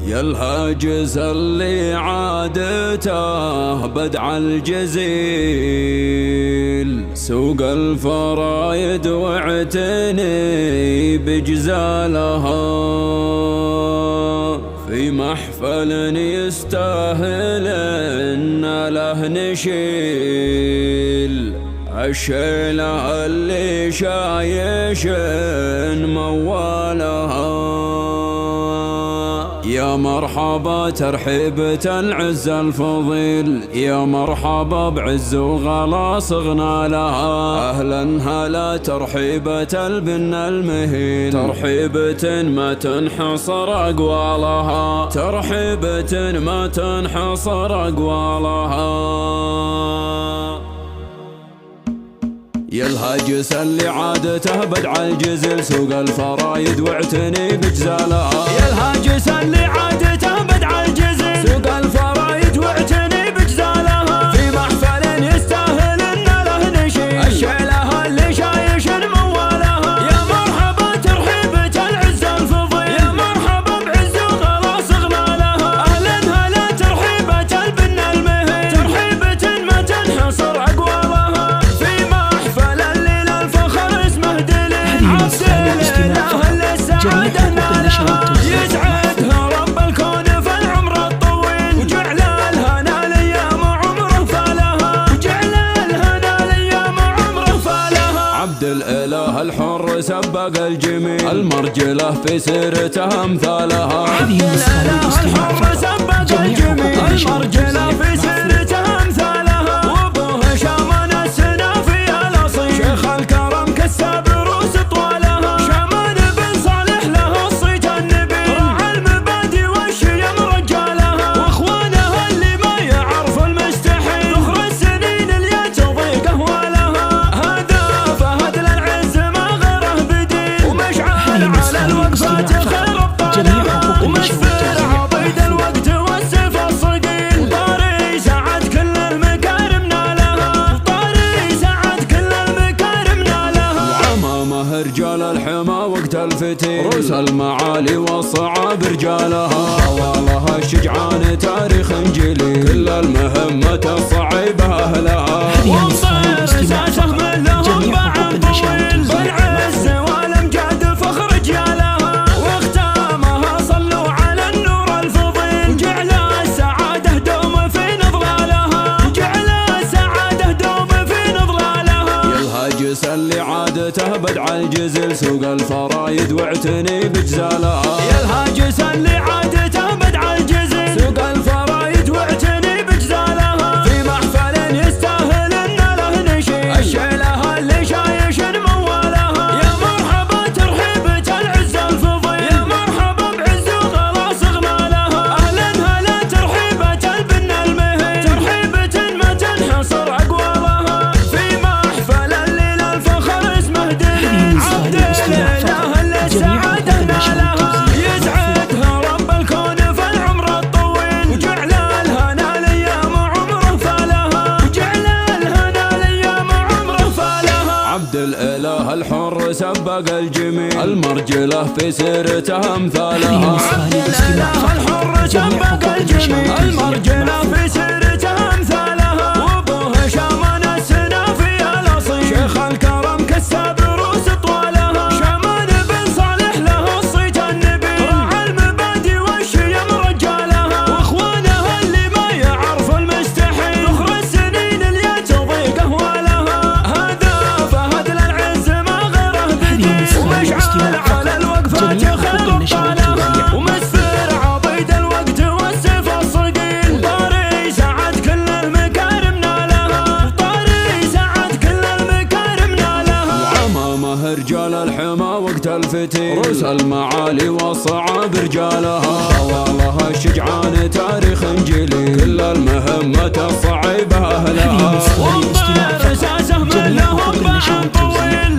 يا الهاجس اللي عادته بدع الجزيل، سوق الفرايد واعتني بجزالها، في محفل يستاهل ان له نشيل، الشيلة اللي شايش موالها. يا مرحبا ترحيبة العز الفضيل، يا مرحبا بعز وغلا صغنا لها، أهلا هلا ترحيبة البن المهيل، ترحيبة ما تنحصر أقوالها، ترحيبة ما تنحصر أقوالها. يا الهاجس اللي عادته بدع الجزل، سوق الفرايد واعتني بجزالها. يا الهاجس اللي عادته بدع الجزل، سوق الفرايد واعتني بجزالها، في محفل يستاهل ان له نشيل، الشيلة اللي شايش موالها. يا مرحبا ترحيبة العز الفضيل، يا مرحبا بعز وغلا صغنا لها، اهلا هلا ترحيبة البن المهيل، ترحيبة ما تنحصر اقوالها، في محفل الليل الفخر اسمه دليل، عبد الاله اللي السعادة نالها، يسعدها رب الكون في العمر الطويل، وجعل الهنا الايام عمره فالها، وجعل الهنا الايام عمره فالها. عبد الاله الحر سبق الجميل، المرجله في سيرته امثالها. عبد الاله الحر سبق الجميل، المرجله في سيرته امثالها، وابوه شامان السنافي الاصيل، شيخ الكرم كساب روس طوالها، شامان بن صالح له الصيت النبيل، راعى المبادئ والشيم رجالها، واخوانها اللي ما يعرف المستحيل، ذخر السنين اللي تضيق اهوالها. هذا فهد للعز ما غيره بديل، ومشعل على الوقفات خير ابطالها، ومسفر عبيد الوقت والسيف الصقيل، طاري سعد كل المكارم نالها، طاري سعد كل المكارم نالها. وعمامه رجال الحما وقت الفتيل، روس المعالي والصعاب رجالها، والله الشجعان تاريخ جليل، كل المهمة الصعيبة أهلها، وانصير ساسه من لهم بعد طويل، بالعز والامجاد فخر رجالها، واختامها صلوا على النور الفضيل، وجعل السعادة دوم في نظلالها، وجعل السعادة دوم في نظلالها. يا الهاجس اللي عادته بدع الجزل، سوق الفرايد واعتني بجزالها. يا الهاجس اللي عادته بدع الجزل، سوق الفرايد واعتني بجزالها، في محفل يستاهل ان له نشيل، الشيلة اللي شايش موالها. يا مرحبا ترحيبة العز الفضيل، يا مرحبا بعز وغلا صغنا لها، اهلا هلا ترحيبة البن المهيل، ترحيبة ما تنحصر اقوالها، في محفل الليل الفخر اسمه دليل، عبد الاله اللي السعادة نالها، يسعدها رب الكون في العمر الطويل، وجعل الهنا الايام عمره فالها، وجعل الهنا الايام عمره فالها. عبد الاله الحر سبق الجميل، المرجله في سيرته امثالها. عبد الاله الحر سبق الجميل، المرجله في سيرته امثالها، وابوه شامان السنافي الاصيل، شيخ الكرم كساب روس طوالها، شامان بن صالح له الصيت النبيل، راعى المبادئ والشيم رجالها، واخوانها اللي ما يعرف المستحيل، ذخر السنين اللي تضيق اهوالها. هذا فهد للعز ما غيره بديل، ومشعل على الوقفات خير ابطالها، ومسفر عبيد الوقت والسيف الصقيل، طاري سعد كل المكارم نالها، طاري سعد كل المكارم نالها. وعمامه رجال الحما وقت الفتيل، روس المعالي والصعاب رجالها، والله الشجعان تاريخ جليل، كل المهمة الصعيبة أهلها، وانطير ساسه من لهم بعد طويل،